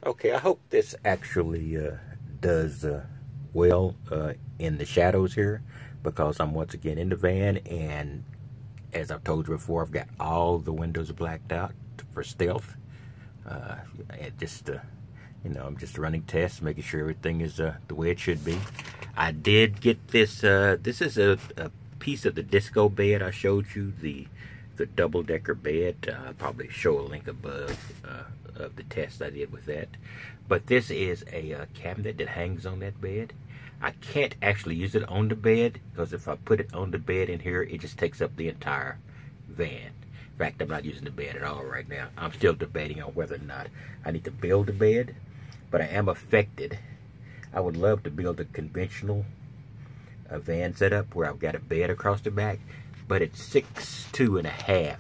Okay, I hope this actually does well in the shadows here, because I'm once again in the van, and as I've told you before, I've got all the windows blacked out for stealth. And just I'm just running tests, making sure everything is the way it should be. I did get this. This is a piece of the disco bed I showed you, the double-decker bed. I'll probably show a link above of the test I did with that. But this is a cabinet that hangs on that bed. I can't actually use it on the bed, because if I put it on the bed in here, it just takes up the entire van. In fact, I'm not using the bed at all right now. I'm still debating on whether or not I need to build a bed, but I am affected. I would love to build a conventional van setup where I've got a bed across the back, but it's 6'2½".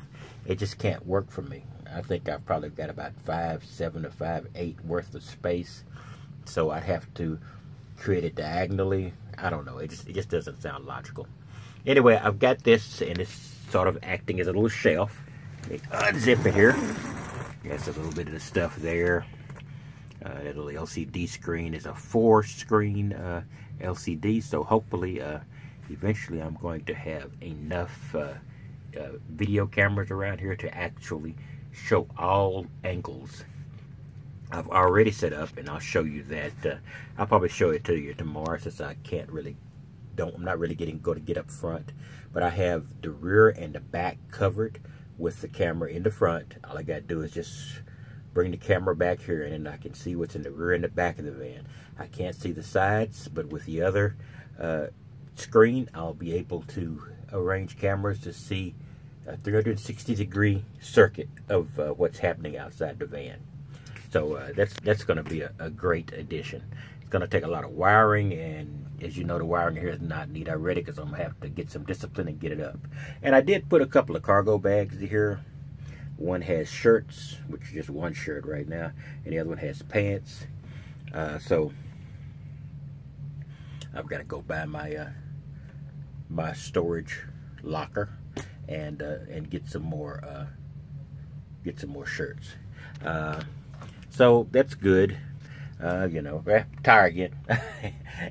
It just can't work for me. I think I've probably got about 5'7" or 5'8" worth of space, so I'd have to create it diagonally. I don't know. It just doesn't sound logical. Anyway, I've got this, and it's sort of acting as a little shelf. Let me unzip it here. There's a little bit of the stuff there. That little LCD screen is a 4-screen LCD, so hopefully eventually I'm going to have enough video cameras around here to actually show all angles. I've already set up, and I'll show you that. I'll probably show it to you tomorrow, since I can't really, I'm not really going to get up front. But I have the rear and the back covered with the camera in the front. All I got to do is just bring the camera back here, and then I can see what's in the rear and the back of the van. I can't see the sides, but with the other screen, I'll be able to arrange cameras to see a 360-degree circuit of what's happening outside the van. So that's going to be a great addition. It's going to take a lot of wiring, and as you know, the wiring here is not neat already, because I'm going to have to get some discipline and get it up. And I did put a couple of cargo bags here. One has shirts, which is just one shirt right now, and the other one has pants. So I've got to go buy my my storage locker and get some more shirts. So that's good. Tire again.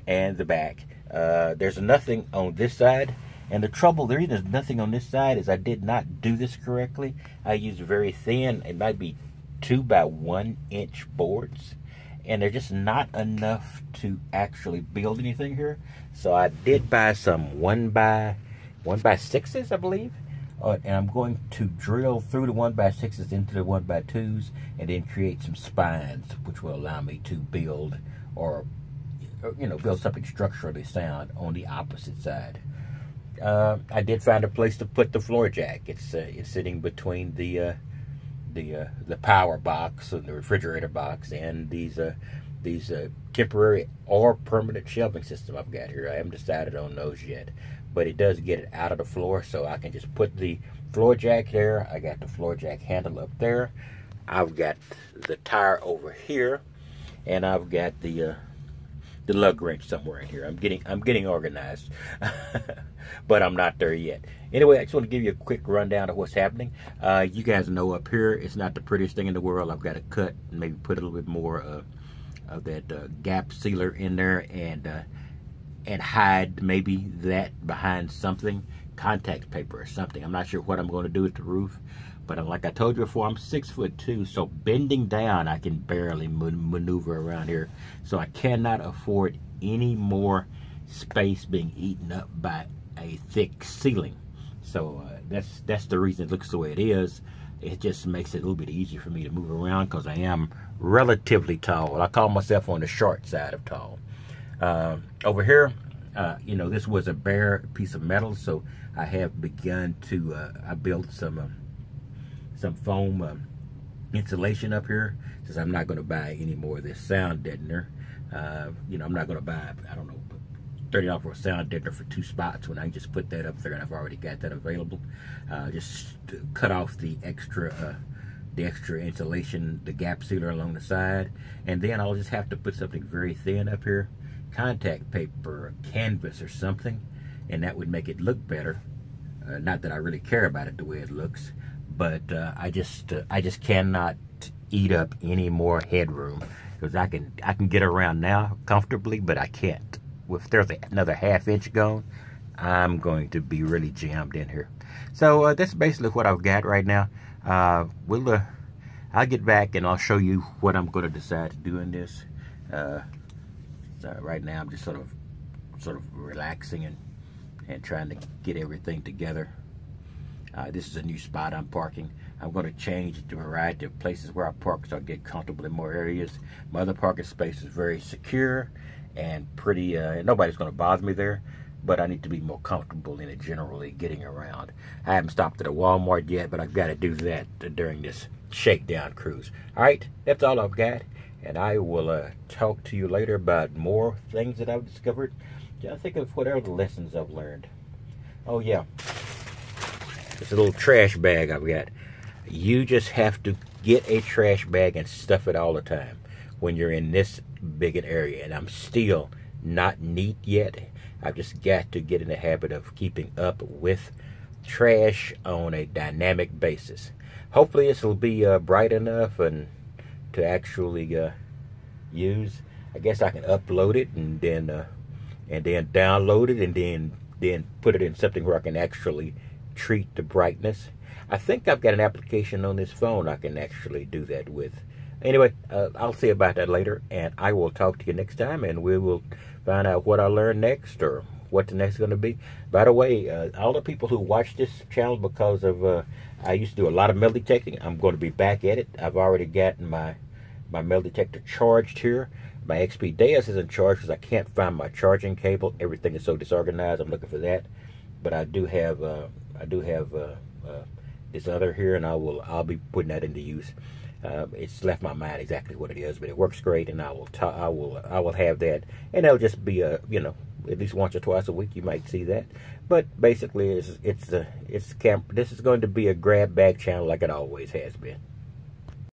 And the back. There's nothing on this side. And the reason there's nothing on this side is I did not do this correctly. I used very thin, it might be 2 by 1 inch boards. And they're just not enough to actually build anything here. So I did buy some 1 by 6s, I believe. And I'm going to drill through the 1 by 6s into the 1 by 2s, and then create some spines, which will allow me to build, or build something structurally sound on the opposite side. I did find a place to put the floor jack. It's sitting between the power box and the refrigerator box and these temporary or permanent shelving system I've got here. I haven't decided on those yet, but it does get it out of the floor, so I can just put the floor jack there. I got the floor jack handle up there. I've got the tire over here, and I've got the lug wrench somewhere in here. I'm getting organized, but I'm not there yet. Anyway, I just want to give you a quick rundown of what's happening. You guys know up here, it's not the prettiest thing in the world. I've got to cut and maybe put a little bit more of that gap sealer in there, and hide maybe that behind something, contact paper or something. I'm not sure what I'm going to do with the roof, but like I told you before, I'm 6'2", so bending down, I can barely maneuver around here. So I cannot afford any more space being eaten up by a thick ceiling. So that's the reason it looks the way it is. It just makes it a little bit easier for me to move around, because I am relatively tall. I call myself on the short side of tall. Over here, this was a bare piece of metal, so I have begun to, I built some foam insulation up here, since I'm not going to buy any more of this sound deadener. I'm not going to buy, I don't know, $30 for a sound deadener for 2 spots, when I can just put that up there, and I've already got that available. Just cut off the extra insulation, the gap sealer along the side, and then I'll just have to put something very thin up here, contact paper, canvas or something, and that would make it look better. Not that I really care about it the way it looks, but I just cannot eat up any more headroom, because I can get around now comfortably, but I can't. If there's another ½ inch gone, I'm going to be really jammed in here. So that's basically what I've got right now. I'll get back and I'll show you what I'm going to decide to do in this. So right now I'm just sort of relaxing and trying to get everything together. This is a new spot I'm parking. I'm going to change the variety of places where I park so I get comfortable in more areas. My other parking space is very secure and pretty, nobody's going to bother me there, but I need to be more comfortable in it generally getting around. I haven't stopped at a Walmart yet, but I've got to do that during this shakedown cruise. All right, that's all I've got, and I will talk to you later about more things that I've discovered. I think of what other lessons I've learned. Oh yeah, it's a little trash bag I've got. You just have to get a trash bag and stuff it all the time when you're in this big an area. And I'm still not neat yet. I've just got to get in the habit of keeping up with trash on a dynamic basis. Hopefully this will be bright enough and to actually use. I guess I can upload it and then download it and then put it in something where I can actually treat the brightness. I think I've got an application on this phone I can actually do that with. Anyway, I'll see about that later, and I will talk to you next time, and we will find out what I learn next or what the next is going to be. By the way, all the people who watch this channel because of I used to do a lot of metal detecting, I'm going to be back at it. I've already gotten my metal detector charged here. My XP Deus isn't charged because I can't find my charging cable. Everything is so disorganized. I'm looking for that, but I do have this other here, and I'll be putting that into use. It's left my mind exactly what it is, but it works great, and I will have that, and it'll just be at least once or twice a week you might see that. But basically, this is going to be a grab bag channel like it always has been.